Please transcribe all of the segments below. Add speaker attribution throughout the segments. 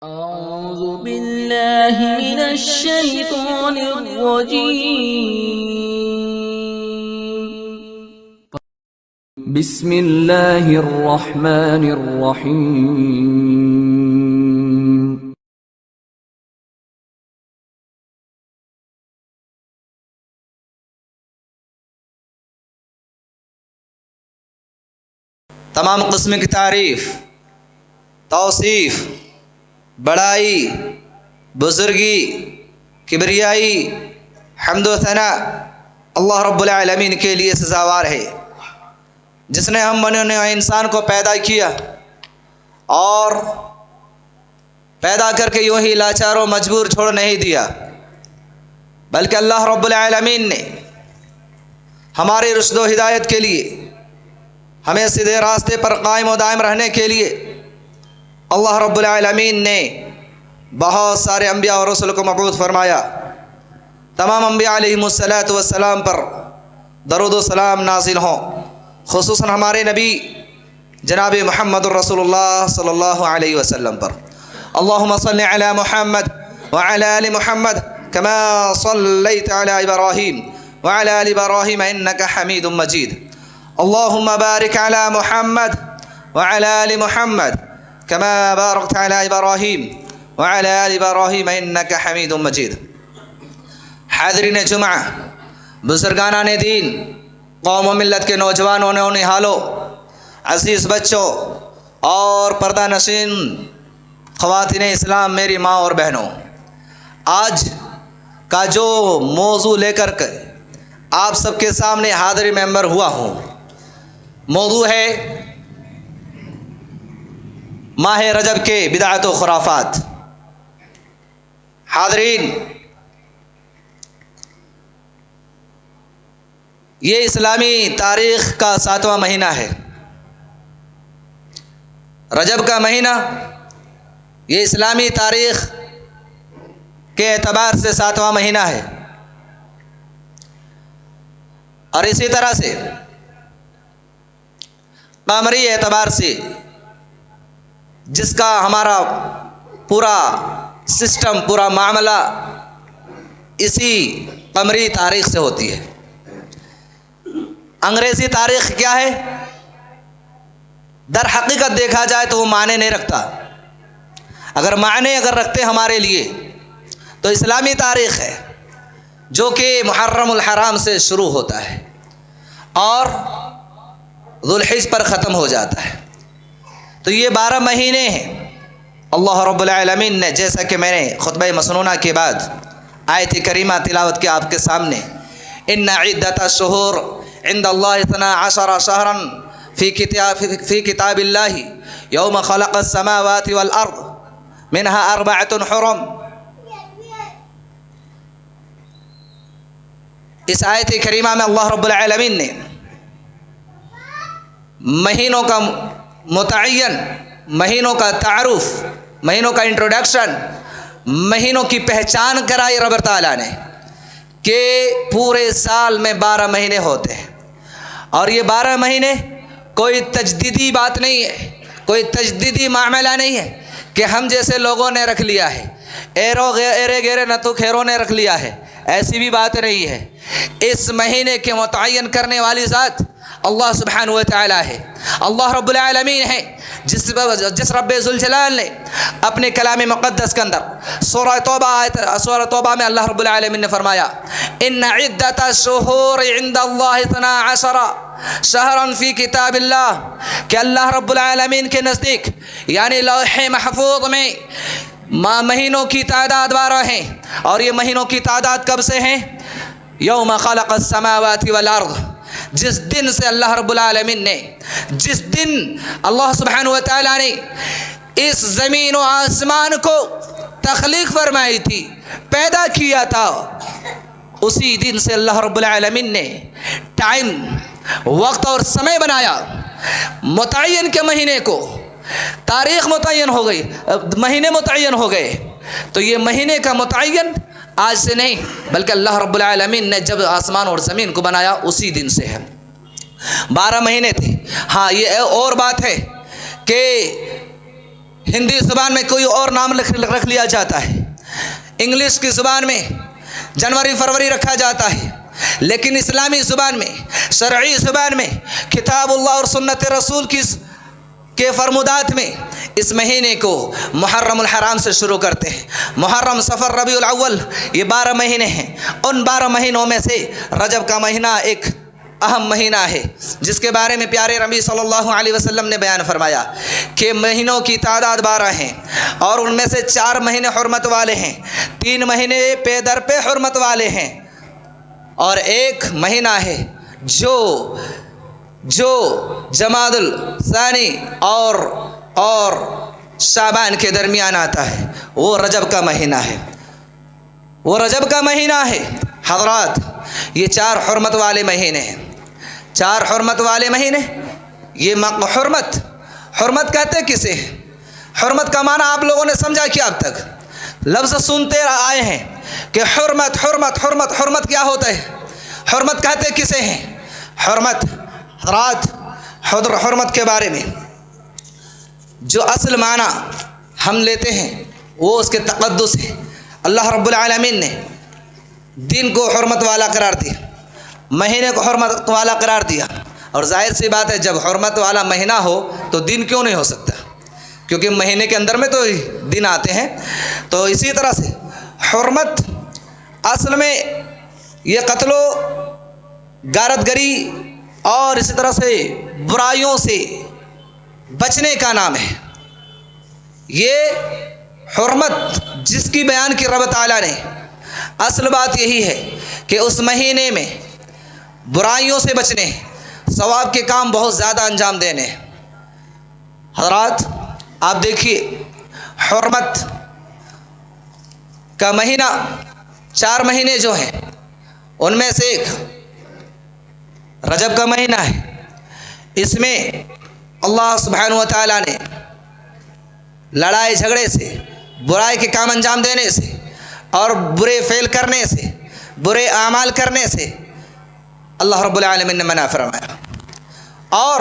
Speaker 1: أعوذ بالله من الشيطان الرجيم.
Speaker 2: بسم الله الرحمن الرحيم.
Speaker 3: تمام قسم کی تعریف، توصیف، بڑائی، بزرگی، کبریائی، حمد و ثنا اللہ رب العالمین کے لیے سزاوار ہے، جس نے ہم بنے ہوئے انسان کو پیدا کیا اور پیدا کر کے یوں ہی لاچار و مجبور چھوڑ نہیں دیا، بلکہ اللہ رب العالمین نے ہماری رشد و ہدایت کے لیے، ہمیں سیدھے راستے پر قائم و دائم رہنے کے لیے اللہ رب العالمین نے بہت سارے انبیاء اور رسول کو مبعوث فرمایا۔ تمام انبیاء علیہم السلام پر درود و سلام نازل ہوں، خصوصاً ہمارے نبی جناب محمد الرسول اللہ صلی اللہ علیہ وسلم پر۔ اللہم صل علی محمد وعلی آل محمد کما صلیت علی ابراہیم وعلی آل ابراہیم انک حمید مجید۔ اللہم بارک علی محمد وعلی آل محمد کما بارکت علی ابراہیم وعلی آل ابراہیم انک حمید مجید۔ حاضرین جمعہ، بزرگانان دین، قوم و ملت کے نوجوانوں نے نہالوں، عزیز بچوں اور پردہ نشین خواتین اسلام، میری ماں اور بہنوں، آج کا جو موضوع لے کر کے آپ سب کے سامنے حاضر ممبر ہوا ہوں، موضوع ہے ماہ رجب کے بدعت و خرافات۔ حاضرین، یہ اسلامی تاریخ کا 7واں مہینہ ہے۔ رجب کا مہینہ یہ اسلامی تاریخ کے اعتبار سے 7واں مہینہ ہے، اور اسی طرح سے قمری اعتبار سے جس کا ہمارا پورا سسٹم، پورا معاملہ اسی قمری تاریخ سے ہوتی ہے۔ انگریزی تاریخ کیا ہے؟ در حقیقت دیکھا جائے تو وہ معنی نہیں رکھتا۔ اگر معنی رکھتے ہمارے لیے تو اسلامی تاریخ ہے، جو کہ محرم الحرام سے شروع ہوتا ہے اور ذوالحج پر ختم ہو جاتا ہے۔ تو یہ 12 مہینے ہیں۔ اللہ رب العالمین نے، جیسا کہ میں نے خطبہ مسنونہ کے بعد آیت کریمہ تلاوت کی آپ کے سامنے، ان عدۃ الشہور عند اللہ 12 شہرا فی کتاب اللہ یوم خلق السماوات والارض منها 4 حرم، اس آیت کریمہ میں اللہ رب العالمین نے مہینوں کا متعین، مہینوں کا تعارف، مہینوں کا انٹروڈکشن، مہینوں کی پہچان کرائی رب تعالیٰ نے کہ پورے سال میں 12 مہینے ہوتے ہیں، اور یہ 12 مہینے کوئی تجدیدی بات نہیں ہے، کوئی تجدیدی معاملہ نہیں ہے کہ ہم جیسے لوگوں نے رکھ لیا ہے، ایرے گیرے نتو خیروں نے رکھ لیا ہے، ایسی بھی بات نہیں ہے۔ اس مہینے کے متعین کرنے والی ذات اللہ سبحانہ و تعالیٰ ہے، اللہ رب العالمین ہے، جس رب ذوالجلال نے اپنے کلام مقدس کے اندر سورہ توبہ میں اللہ رب العالمین نے فرمایا، ان عدۃ الشہور عند اللہ 12 شہرا فی کتاب اللہ، کہ اللہ رب العالمین کے نزدیک یعنی لوح محفوظ میں مہینوں کی تعداد 12 ہیں، اور یہ مہینوں کی تعداد کب سے ہیں؟ یوم خلق السماوات والارض، جس دن سے اللہ رب العالمین نے، جس دن اللہ سبحانہ و تعالیٰ نے اس زمین و آسمان کو تخلیق فرمائی تھی، پیدا کیا تھا، اسی دن سے اللہ رب العالمین نے ٹائم، وقت اور سمے بنایا، متعین کے مہینے کو، تاریخ متعین ہو گئی، مہینے متعین ہو گئے۔ تو یہ مہینے کا متعین آج سے نہیں، بلکہ اللہ رب العالمین نے جب آسمان اور زمین کو بنایا اسی دن سے ہے۔ 12 مہینے تھے۔ ہاں، یہ اور بات ہے کہ ہندی زبان میں کوئی اور نام رکھ لیا جاتا ہے، انگلش کی زبان میں جنوری فروری رکھا جاتا ہے، لیکن اسلامی زبان میں، شرعی زبان میں، کتاب اللہ اور سنت رسول کے فرمودات میں اس مہینے کو محرم الحرام سے شروع کرتے ہیں۔ محرم، صفر، ربیع الاول، یہ 12 مہینے ہیں۔ ان 12 مہینوں میں سے رجب کا مہینہ ایک اہم مہینہ ہے، جس کے بارے میں پیارے نبی صلی اللہ علیہ وسلم نے بیان فرمایا کہ مہینوں کی تعداد 12 ہیں، اور ان میں سے 4 مہینے حرمت والے ہیں، 3 مہینے پے در پہ حرمت والے ہیں، اور ایک مہینہ ہے جو جمادی الثانی اور شعبان کے درمیان آتا ہے، وہ رجب کا مہینہ ہے، وہ رجب کا مہینہ ہے۔ حضرات، یہ 4 حرمت والے مہینے ہیں، 4 حرمت والے مہینے۔ یہ حرمت کہتے کسے ہیں؟ حرمت کا معنی آپ لوگوں نے سمجھا کیا اب تک؟ لفظ سنتے آئے ہیں کہ حرمت حرمت حرمت حرمت کیا ہوتا ہے؟ حرمت کہتے کسے ہیں؟ حرمت، حضرات، حرمت کے بارے میں جو اصل معنی ہم لیتے ہیں وہ اس کے تقدس ہے۔ اللہ رب العالمین نے دن کو حرمت والا قرار دیا، مہینے کو حرمت والا قرار دیا، اور ظاہر سی بات ہے جب حرمت والا مہینہ ہو تو دن کیوں نہیں ہو سکتا؟ کیونکہ مہینے کے اندر میں تو دن آتے ہیں۔ تو اسی طرح سے حرمت اصل میں یہ قتل و غارت گری اور اسی طرح سے برائیوں سے بچنے کا نام ہے۔ یہ حرمت جس کی بیان کی رب تعالیٰ نے، اصل بات یہی ہے کہ اس مہینے میں برائیوں سے بچنے، ثواب کے کام بہت زیادہ انجام دینے۔ حضرات، آپ دیکھیے، حرمت کا مہینہ 4 مہینے جو ہیں ان میں سے ایک رجب کا مہینہ ہے۔ اس میں اللہ سبحانہ و تعالیٰ نے لڑائی جھگڑے سے، برائی کے کام انجام دینے سے اور برے فعل کرنے سے، برے اعمال کرنے سے اللہ رب العالمین نے منع فرمایا، اور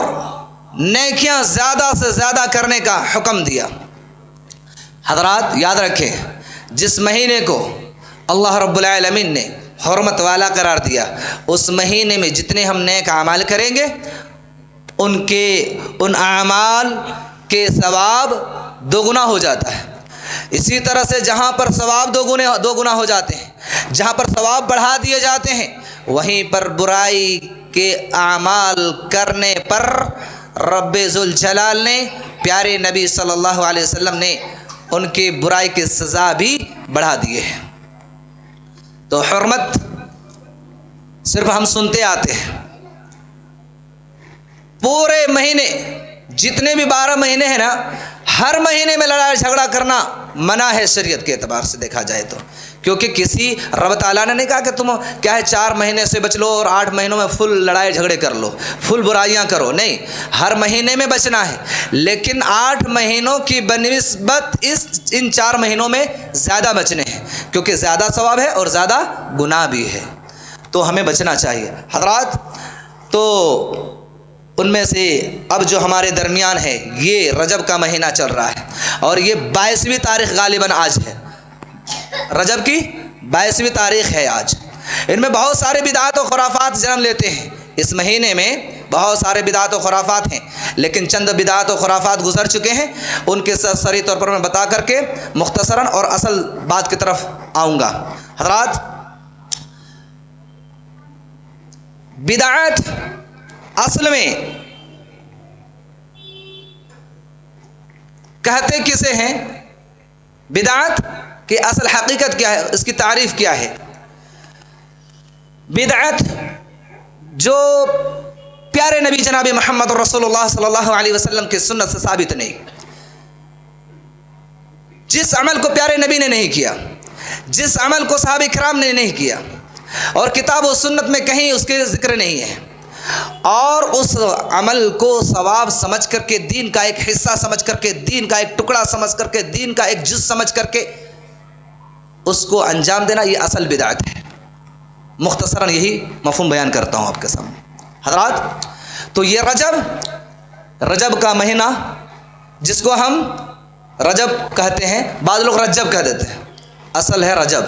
Speaker 3: نیکیاں زیادہ سے زیادہ کرنے کا حکم دیا۔ حضرات یاد رکھیں، جس مہینے کو اللہ رب العالمین نے حرمت والا قرار دیا، اس مہینے میں جتنے ہم نیک اعمال کریں گے ان اعمال کے ثواب دوگنا ہو جاتا ہے۔ اسی طرح سے جہاں پر ثواب دو گنا ہو جاتے ہیں، جہاں پر ثواب بڑھا دیے جاتے ہیں، وہیں پر برائی کے اعمال کرنے پر رب ذوالجلال نے، پیارے نبی صلی اللہ علیہ وسلم نے ان کی برائی کی سزا بھی بڑھا دیے ہیں۔ تو حرمت صرف ہم سنتے آتے ہیں، پورے مہینے جتنے بھی 12 مہینے ہیں نا، ہر مہینے میں لڑائی جھگڑا کرنا منع ہے شریعت کے اعتبار سے دیکھا جائے تو، کیونکہ کسی رب تعالیٰ نے نہیں کہا کہ تم کیا ہے 4 مہینے سے بچ لو اور 8 مہینوں میں فل لڑائی جھگڑے کر لو، فل برائیاں کرو، نہیں، ہر مہینے میں بچنا ہے، لیکن 8 مہینوں کی بنسبت ان 4 مہینوں میں زیادہ بچنے ہیں، کیونکہ زیادہ ثواب ہے اور زیادہ گناہ بھی ہے، تو ہمیں بچنا چاہیے۔ حضرات، تو ان میں سے اب جو ہمارے درمیان ہے یہ رجب کا مہینہ چل رہا ہے، اور یہ 22ویں تاریخ غالباً آج ہے، رجب کی 22ویں تاریخ ہے آج۔ ان میں بہت سارے بدعات و خرافات جنم لیتے ہیں، اس مہینے میں بہت سارے بدعات و خرافات ہیں، لیکن چند بدعات و خرافات گزر چکے ہیں، ان کے سری طور پر میں بتا کر کے مختصراً اور اصل بات کی طرف آؤں گا۔ حضرات، بدعات اصل میں کہتے کسے ہیں؟ بدعت کی اصل حقیقت کیا ہے، اس کی تعریف کیا ہے؟ بدعت جو پیارے نبی جناب محمد رسول اللہ صلی اللہ علیہ وسلم کی سنت سے ثابت نہیں، جس عمل کو پیارے نبی نے نہیں کیا، جس عمل کو صحابہ کرام نے نہیں کیا، اور کتاب و سنت میں کہیں اس کے ذکر نہیں ہے، اور اس عمل کو ثواب سمجھ کر کے، دین کا ایک حصہ سمجھ کر کے، دین کا ایک ٹکڑا سمجھ کر کے، دین کا ایک جز سمجھ کر کے اس کو انجام دینا، یہ اصل بدعت ہے۔ مختصراً یہی مفہوم بیان کرتا ہوں آپ کے سامنے۔ حضرات، تو یہ رجب کا مہینہ جس کو ہم رجب کہتے ہیں، بعض لوگ رجب کہہ دیتے ہیں، اصل ہے رجب۔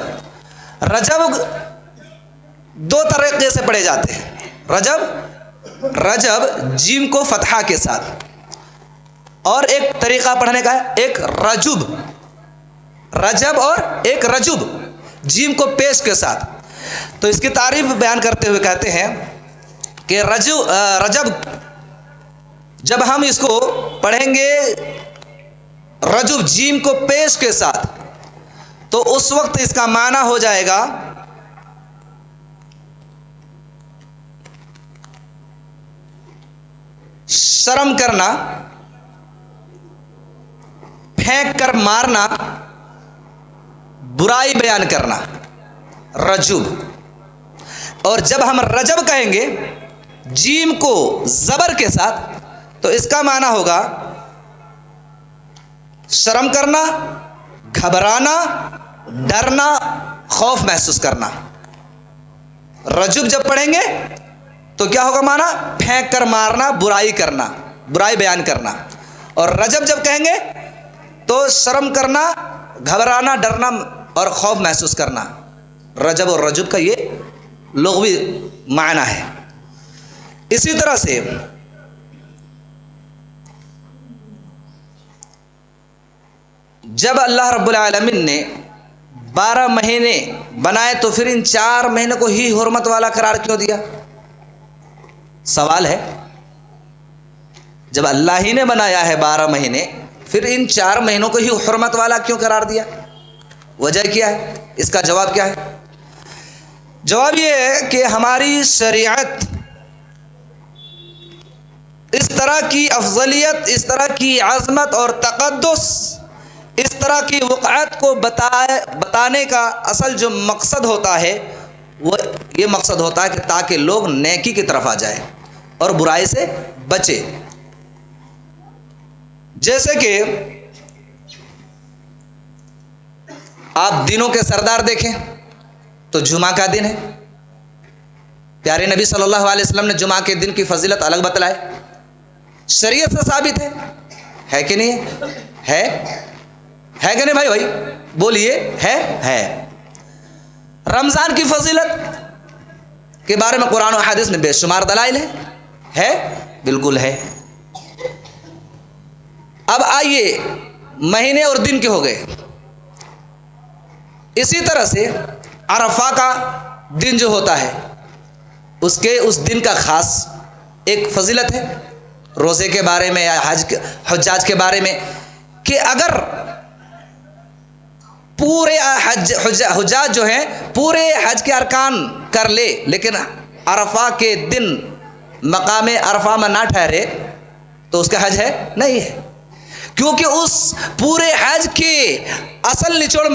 Speaker 3: رجب دو طریقے سے پڑھے جاتے ہیں، رجب جیم کو فتحہ کے ساتھ، اور ایک طریقہ پڑھنے کا ہے ایک رجب اور ایک رجب جیم کو پیش کے ساتھ۔ تو اس کی تعریف بیان کرتے ہوئے کہتے ہیں کہ رجب جب ہم اس کو پڑھیں گے رجب جیم کو پیش کے ساتھ تو اس وقت اس کا معنی ہو جائے گا شرم کرنا، پھینک کر مارنا، برائی بیان کرنا، رجب۔ اور جب ہم رجب کہیں گے جیم کو زبر کے ساتھ تو اس کا معنی ہوگا شرم کرنا، گھبرانا، ڈرنا، خوف محسوس کرنا۔ رجب جب پڑھیں گے تو کیا ہوگا معنی؟ پھینک کر مارنا، برائی کرنا، برائی بیان کرنا۔ اور رجب جب کہیں گے تو شرم کرنا، گھبرانا، ڈرنا اور خوف محسوس کرنا۔ رجب اور رجب کا یہ لغوی معنی ہے۔ اسی طرح سے جب اللہ رب العالمین نے 12 مہینے بنائے تو پھر ان 4 مہینوں کو ہی حرمت والا قرار کیوں دیا؟ سوال ہے، جب اللہ ہی نے بنایا ہے 12 مہینے پھر ان 4 مہینوں کو ہی حرمت والا کیوں قرار دیا؟ وجہ کیا ہے؟ اس کا جواب کیا ہے؟ جواب یہ ہے کہ ہماری شریعت اس طرح کی افضلیت، اس طرح کی عظمت اور تقدس، اس طرح کی وقعت کو بتانے کا اصل جو مقصد ہوتا ہے وہ یہ مقصد ہوتا ہے کہ تاکہ لوگ نیکی کی طرف آ جائیں اور برائی سے بچے۔ جیسے کہ آپ دنوں کے سردار دیکھیں تو جمعہ کا دن ہے، پیارے نبی صلی اللہ علیہ وسلم نے جمعہ کے دن کی فضیلت الگ بتلائے، شریعت سے ثابت ہے کہ نہیں ہے کہ نہیں بھائی بولیے، ہے۔ رمضان کی فضیلت کے بارے میں قرآن و حدیث میں بے شمار دلائل ہے، بالکل ہے۔ اب آئیے مہینے اور دن کے ہو گئے، اسی طرح سے عرفہ کا دن جو ہوتا ہے اس دن کا خاص ایک فضیلت ہے، روزے کے بارے میں یا حجاج کے بارے میں، کہ اگر پورے حجاج جو ہیں پورے حج کے ارکان کر لے لیکن عرفہ کے دن مقام عرفہ میں نہ ٹھہرے تو اس کا حج ہے نہیں ہے، کیونکہ اس پورے حج کے اصل نچوڑ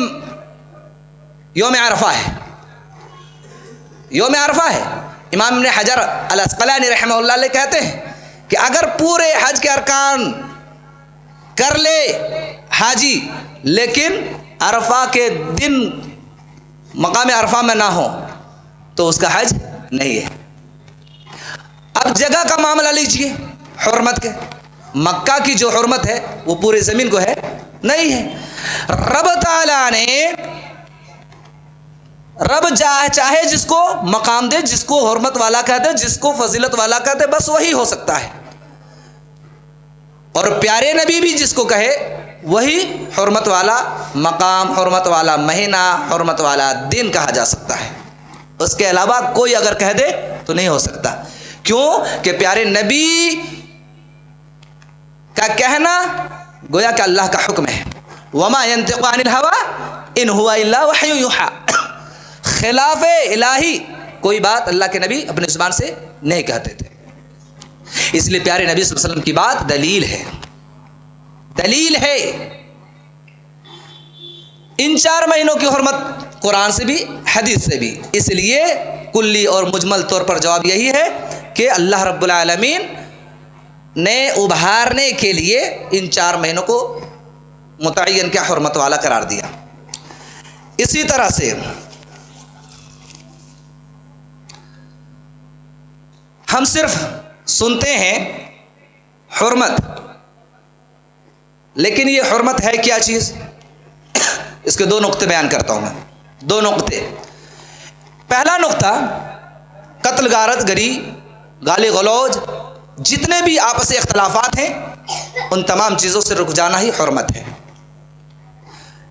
Speaker 3: یوم عرفہ ہے، یوم عرفہ ہے۔ امام ابن حجر العسقلانی رحمہ اللہ علیہ کہتے ہیں کہ اگر پورے حج کے ارکان کر لے حاجی لیکن عرفہ کے دن مقام عرفہ میں نہ ہو تو اس کا حج نہیں ہے۔ اب جگہ کا معاملہ لیجئے، حرمت کے، مکہ کی جو حرمت ہے وہ پورے زمین کو ہے نہیں ہے۔ رب تعالیٰ نے رب چاہے جس کو مقام دے، جس کو حرمت والا کہتے، جس کو فضیلت والا کہتے، بس وہی ہو سکتا ہے، اور پیارے نبی بھی جس کو کہے وہی حرمت والا مقام، حرمت والا مہینہ، حرمت والا دن کہا جا سکتا ہے۔ اس کے علاوہ کوئی اگر کہہ دے تو نہیں ہو سکتا، کیوں کہ پیارے نبی کا کہنا گویا کہ اللہ کا حکم ہے، وما ينطق عن الهوى ان هو الا وحی یوحى، خلاف الہی کوئی بات اللہ کے نبی اپنی زبان سے نہیں کہتے تھے۔ اس لیے پیارے نبی صلی اللہ علیہ وسلم کی بات دلیل ہے، دلیل ہے۔ ان 4 مہینوں کی حرمت قرآن سے بھی حدیث سے بھی، اس لیے کلی اور مجمل طور پر جواب یہی ہے کہ اللہ رب العالمین نے ابھارنے کے لیے ان 4 مہینوں کو متعین کیا حرمت والا قرار دیا۔ اسی طرح سے ہم صرف سنتے ہیں حرمت، لیکن یہ حرمت ہے کیا چیز؟ اس کے دو نقطے بیان کرتا ہوں میں، دو نقطے۔ پہلا نقطہ، قتل غارت گری، گالی غلوج، جتنے بھی آپسی اختلافات ہیں ان تمام چیزوں سے رک جانا ہی حرمت ہے۔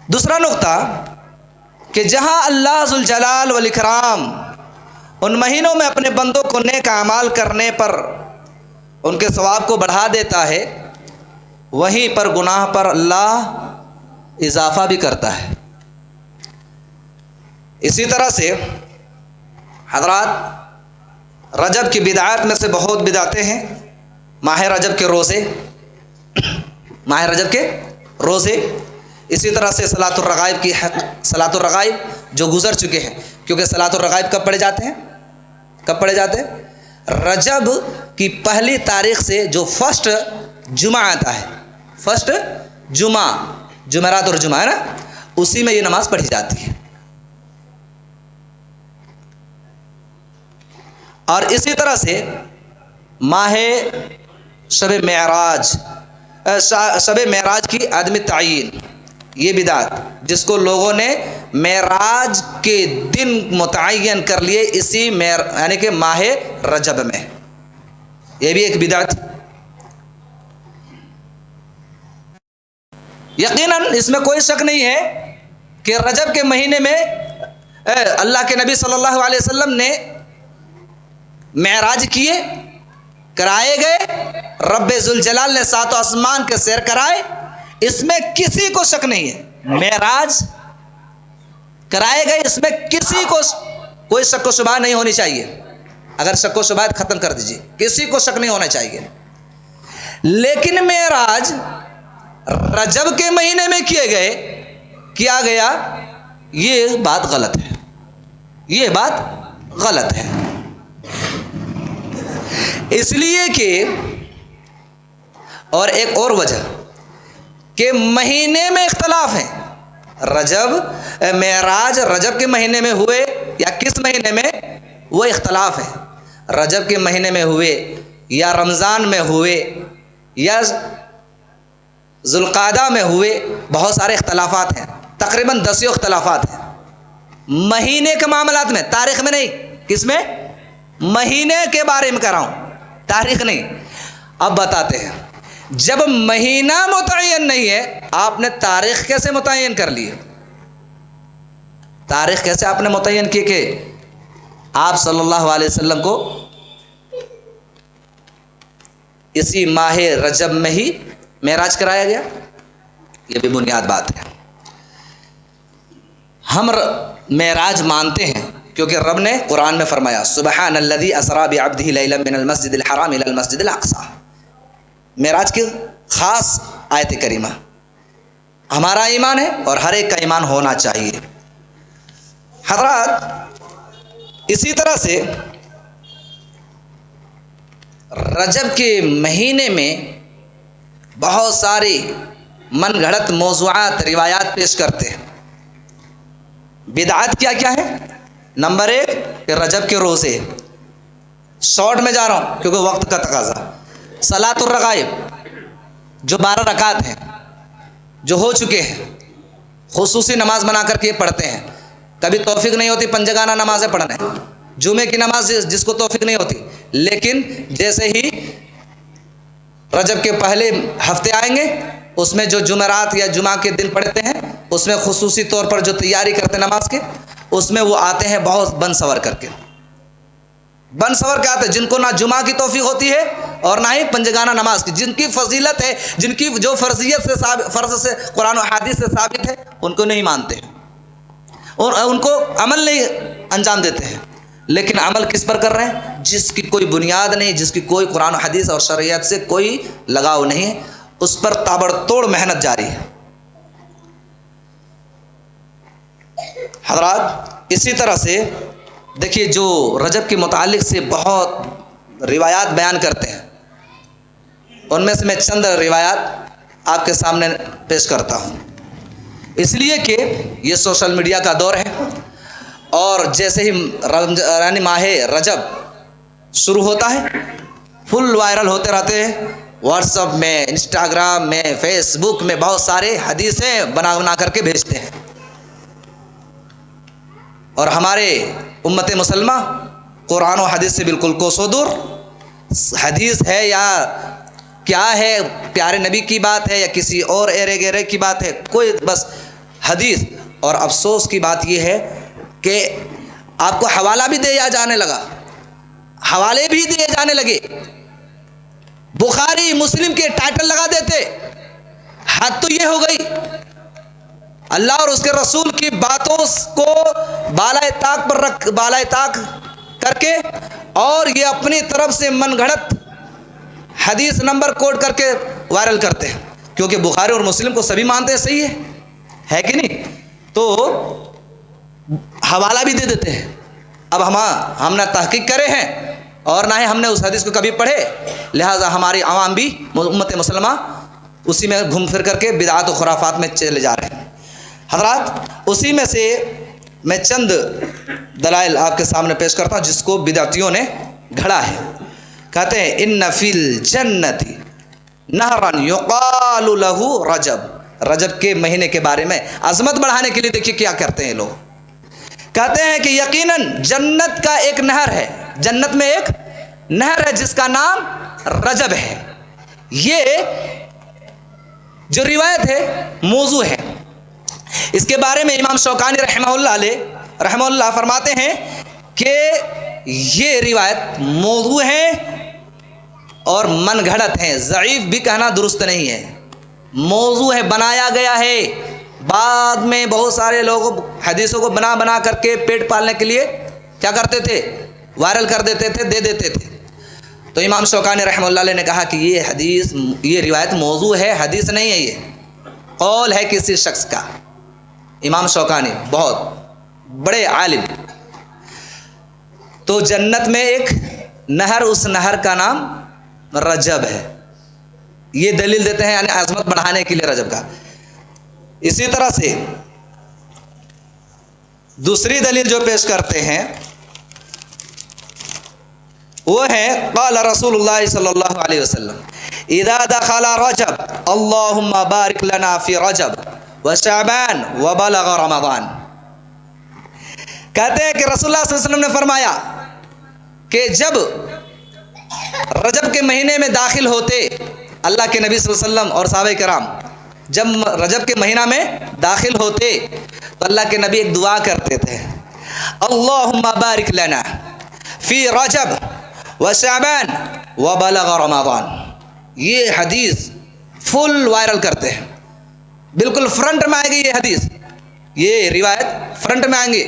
Speaker 3: دوسرا نقطہ کہ جہاں اللہ ذوالجلال والاکرام ان مہینوں میں اپنے بندوں کو نیک اعمال کرنے پر ان کے ثواب کو بڑھا دیتا ہے، وہیں پر گناہ پر اللہ اضافہ بھی کرتا ہے۔ اسی طرح سے حضرات، رجب کی بدعات میں سے بہت بدعتیں ہیں۔ ماہ رجب کے روزے، ماہ رجب کے روزے، اسی طرح سے صلاۃ الرغائب کی صلاۃ الرغائب جو گزر چکے ہیں، کیونکہ صلاۃ الرغائب کب پڑھے جاتے ہیں؟ کب پڑھے جاتے ہیں؟ رجب کی پہلی تاریخ سے جو فرسٹ جمعہ آتا ہے، فرسٹ جمعہ، جمعرات اور جمعہ ہے نا، اسی میں یہ نماز پڑھی جاتی ہے۔ اور اسی طرح سے ماہ شب معراج، شب معراج کی عدم تعین، یہ بدعت جس کو لوگوں نے معراج کے دن متعین کر لیے اسی یعنی کہ ماہ رجب میں، یہ بھی ایک بدعت۔ یقیناً اس میں کوئی شک نہیں ہے کہ رجب کے مہینے میں اللہ کے نبی صلی اللہ علیہ وسلم نے معراج کیے، کرائے گئے، رب ذوالجلال نے ساتوں آسمان کے سیر کرائے، اس میں کسی کو شک نہیں ہے۔ معراج کرائے گئے، اس میں کسی کو کوئی شک و شبہ نہیں ہونی چاہیے۔ اگر شک و شبہ ختم کر دیجیے، کسی کو شک نہیں ہونا چاہیے۔ لیکن معراج رجب کے مہینے میں کیا گیا، یہ بات غلط ہے، یہ بات غلط ہے۔ اس لیے کہ اور ایک اور وجہ کہ مہینے میں اختلاف ہے۔ رجب معراج رجب کے مہینے میں ہوئے یا کس مہینے میں، وہ اختلاف ہے۔ رجب کے مہینے میں ہوئے یا رمضان میں ہوئے یا ذوالقعدہ میں ہوئے، بہت سارے اختلافات ہیں، تقریباً 10 اختلافات ہیں مہینے کے معاملات میں، تاریخ میں نہیں۔ کس میں؟ مہینے کے بارے میں کہہ رہا ہوں، تاریخ نہیں۔ اب بتاتے ہیں، جب مہینہ متعین نہیں ہے، آپ نے تاریخ کیسے متعین کر لی؟ تاریخ کیسے آپ نے متعین کی کہ آپ صلی اللہ علیہ وسلم کو اسی ماہ رجب میں ہی معراج کرایا گیا؟ یہ بھی بنیاد بات ہے۔ ہم معراج مانتے ہیں کیونکہ رب نے قرآن میں فرمایا سبحان الذی اسری بعبدہ لیلا من المسجد الحرام الی المسجد الاقصی۔ معراج کی خاص آیت کریمہ ہمارا ایمان ہے اور ہر ایک کا ایمان ہونا چاہیے۔ حضرات، اسی طرح سے رجب کے مہینے میں بہت ساری من گھڑت موضوعات، روایات پیش کرتے ہیں۔ بدعات کیا کیا ہے؟ نمبر 1 کہ رجب کے روزے، شارٹ میں جا رہا ہوں کیونکہ وقت کا تقاضا۔ صلاۃ الرغائب جو 12 رکعات ہیں، جو ہو چکے ہیں، خصوصی نماز بنا کر کے پڑھتے ہیں۔ کبھی توفیق نہیں ہوتی پنجگانہ نمازیں پڑھنے، جمعے کی نماز جس کو توفیق نہیں ہوتی، لیکن جیسے ہی رجب کے پہلے ہفتے آئیں گے، اس میں جو جمعرات یا جمعہ کے دن پڑھتے ہیں، اس میں خصوصی طور پر جو تیاری کرتے ہیں نماز کے، اس میں وہ آتے ہیں بہت بن سور کر کے، بن سور کے آتے ہیں، جن کو نہ جمعہ کی توفیق ہوتی ہے اور نہ ہی پنجگانہ نماز کی، جن کی فضیلت ہے، جن کی جو فرضیت سے فرض سے قرآن و حدیث سے ثابت ہے، ان کو نہیں مانتے ہیں اور ان کو عمل نہیں انجام دیتے ہیں۔ لیکن عمل کس پر کر رہے ہیں؟ جس کی کوئی بنیاد نہیں، جس کی کوئی قرآن و حدیث اور شریعت سے کوئی لگاؤ نہیں ہے، اس پر تابڑ توڑ محنت جاری ہے۔ حضرات، اسی طرح سے دیکھیے جو رجب کے متعلق سے بہت روایات بیان کرتے ہیں، ان میں سے میں چند روایات آپ کے سامنے پیش کرتا ہوں، اس لیے کہ یہ سوشل میڈیا کا دور ہے اور جیسے ہی یعنی ماہ رجب شروع ہوتا ہے، فل وائرل ہوتے رہتے ہیں واٹس ایپ میں، انسٹاگرام میں، فیس بک میں بہت سارے حدیثیں بنا بنا کر کے بھیجتے ہیں، اور ہمارے امت مسلمہ قرآن و حدیث سے بالکل کوسوں دور. حدیث ہے یا کیا ہے، پیارے نبی کی بات ہے یا کسی اور ایرے گیرے کی بات ہے، کوئی بس حدیث. اور افسوس کی بات یہ ہے کہ آپ کو حوالہ بھی دیا جانے لگا، حوالے بھی دیے جانے لگے، بخاری مسلم کے ٹائٹل لگا دیتے. حد تو یہ ہو گئی، اللہ اور اس کے رسول کی باتوں کو بالائے طاق پر رکھ، بالائے طاق کر کے، اور یہ اپنی طرف سے من گھڑت حدیث نمبر کوٹ کر کے وائرل کرتے ہیں، کیونکہ بخاری اور مسلم کو سبھی مانتے ہیں صحیح ہے کہ نہیں، تو حوالہ بھی دے دیتے ہیں. اب ہم نہ تحقیق کرے ہیں اور نہ ہی ہم نے اس حدیث کو کبھی پڑھے، لہٰذا ہماری عوام بھی امت مسلمہ اسی میں گھوم پھر کر کے بدعات و خرافات میں چلے جا رہے ہیں. حضرات، اسی میں سے میں چند دلائل آپ کے سامنے پیش کرتا ہوں جس کو بدعتیوں نے گھڑا ہے. کہتے ہیں ان فی الجنت نہرا یقال لہ رجب. رجب کے مہینے کے بارے میں عظمت بڑھانے کے لیے دیکھیے کیا کرتے ہیں لوگ. کہتے ہیں کہ یقیناً جنت کا ایک نہر ہے، جنت میں ایک نہر ہے جس کا نام رجب ہے. یہ جو روایت ہے موضوع ہے. اس کے بارے میں امام شوکانی رحمہ اللہ فرماتے ہیں کہ یہ روایت موضوع ہے اور من گھڑت ہے، ضعیف بھی کہنا درست نہیں ہے، موضوع ہے، بنایا گیا ہے. بعد میں بہت سارے لوگ حدیثوں کو بنا بنا کر کے پیٹ پالنے کے لیے کیا کرتے تھے، وائرل کر دیتے تھے، دے دیتے تھے. تو امام شوکانی رحمہ اللہ علیہ نے کہا کہ یہ روایت موضوع ہے، حدیث نہیں ہے، یہ قول ہے کسی شخص کا. امام شوکانی بہت بڑے عالم. تو جنت میں ایک نہر، اس نہر کا نام رجب ہے، یہ دلیل دیتے ہیں، یعنی عظمت بڑھانے کے لیے رجب کا. اسی طرح سے دوسری دلیل جو پیش کرتے ہیں وہ ہے قال رسول اللہ صلی اللہ علیہ وسلم اذا دخل رجب اللہم بارک لنا فی رجب وشعبان وبلغ رمضان. کہتے ہیں کہ رسول اللہ صلی اللہ علیہ وسلم نے فرمایا کہ جب رجب کے مہینے میں داخل ہوتے اللہ کے نبی صلی اللہ علیہ وسلم اور صحابہ کرام جب رجب کے مہینہ میں داخل ہوتے تو اللہ کے نبی ایک دعا کرتے تھے، اللہم بارک لنا فی رجب وشعبان وبلغ رمضان. یہ حدیث فل وائرل کرتے ہیں، بالکل فرنٹ میں آئے گی یہ حدیث، یہ روایت فرنٹ میں آئیں گے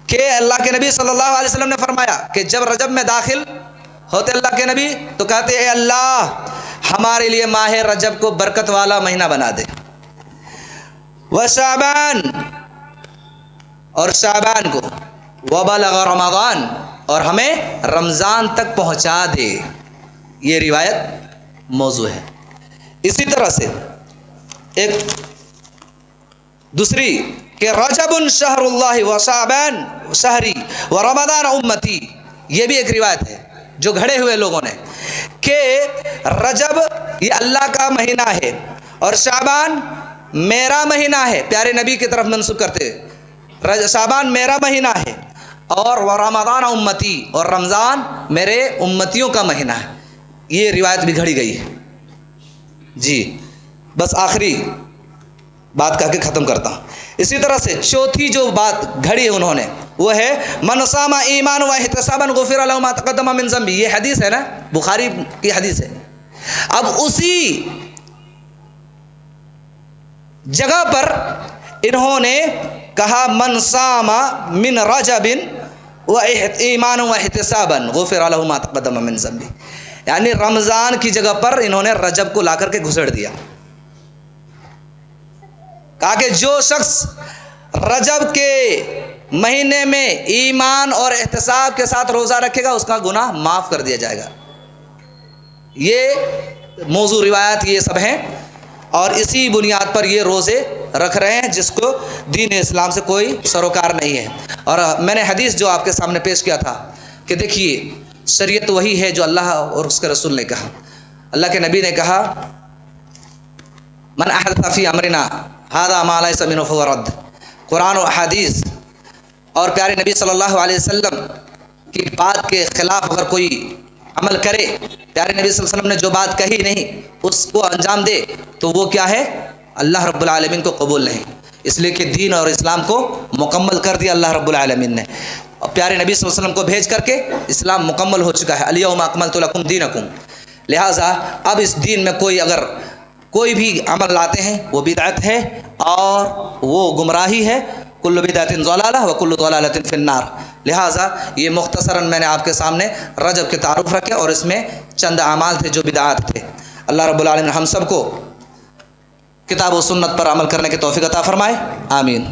Speaker 3: کہ اللہ کے نبی صلی اللہ علیہ وسلم نے فرمایا کہ جب رجب میں داخل ہوتے اللہ کے نبی تو کہتے اے اللہ ہمارے لیے ماہ رجب کو برکت والا مہینہ بنا دے، وشعبان اور شعبان کو، وبلغ رمضان اور ہمیں رمضان تک پہنچا دے. یہ روایت موضوع ہے. اسی طرح سے ایک دوسری کہ رجب شہر اللہ وشعبان شہری ورمضان امتی، یہ بھی ایک روایت ہے جو گھڑے ہوئے لوگوں نے کہ رجب یہ اللہ کا مہینہ ہے اور شعبان میرا مہینہ ہے، پیارے نبی کی طرف منسوب کرتے شعبان میرا مہینہ ہے، اور رمضان امتی اور رمضان میرے امتیوں کا مہینہ ہے. یہ روایت بھی گھڑی گئی ہے. جی بس آخری بات کہہ کے ختم کرتا ہوں. اسی طرح سے چوتھی جو بات گھڑی ہے انہوں نے وہ ہے من صام ایمانا واحتسابا غفر له ما تقدم من ذنبه. یہ حدیث ہے نا، بخاری کی حدیث ہے. اب اسی جگہ پر انہوں نے کہا من صام من رجب ایمانا واحتسابا غفر له ما تقدم من ذنبه، یعنی رمضان کی جگہ پر انہوں نے رجب کو لا کر کے گھسڑ دیا. کہا کہ جو شخص رجب کے مہینے میں ایمان اور احتساب کے ساتھ روزہ رکھے گا اس کا گناہ معاف کر دیا جائے گا. یہ موضوع روایات یہ سب ہیں اور اسی بنیاد پر یہ روزے رکھ رہے ہیں جس کو دین اسلام سے کوئی سروکار نہیں ہے. اور میں نے حدیث جو آپ کے سامنے پیش کیا تھا کہ دیکھیے شریعت وہی ہے جو اللہ اور اس کے رسول نے کہا. اللہ کے نبی نے کہا من احدث فی امرنا ھذا ما لیس منہ فہو رد. قرآن و احادیث اور پیارے نبی صلی اللہ علیہ وسلم کی بات کے خلاف اگر کوئی عمل کرے، پیارے نبی صلی اللہ علیہ وسلم نے جو بات کہی نہیں اس کو انجام دے، تو وہ کیا ہے؟ اللہ رب العالمین کو قبول نہیں. اس لیے کہ دین اور اسلام کو مکمل کر دیا اللہ رب العالمین نے، اور پیارے نبی صلی اللہ علیہ وسلم کو بھیج کر کے اسلام مکمل ہو چکا ہے. الیوم اکملت لکم دینکم. لہٰذا اب اس دین میں کوئی بھی عمل لاتے ہیں وہ بدعت ہے اور وہ گمراہی ہے. کل بدعت ضلالہ و کل ضلالۃ فی النار. لہٰذا یہ مختصراً میں نے آپ کے سامنے رجب کے تعارف رکھے اور اس میں چند اعمال تھے جو بدعات تھے. اللہ رب العالمین ہم سب کو کتاب و سنت پر عمل کرنے کی توفیق عطا فرمائے. آمین.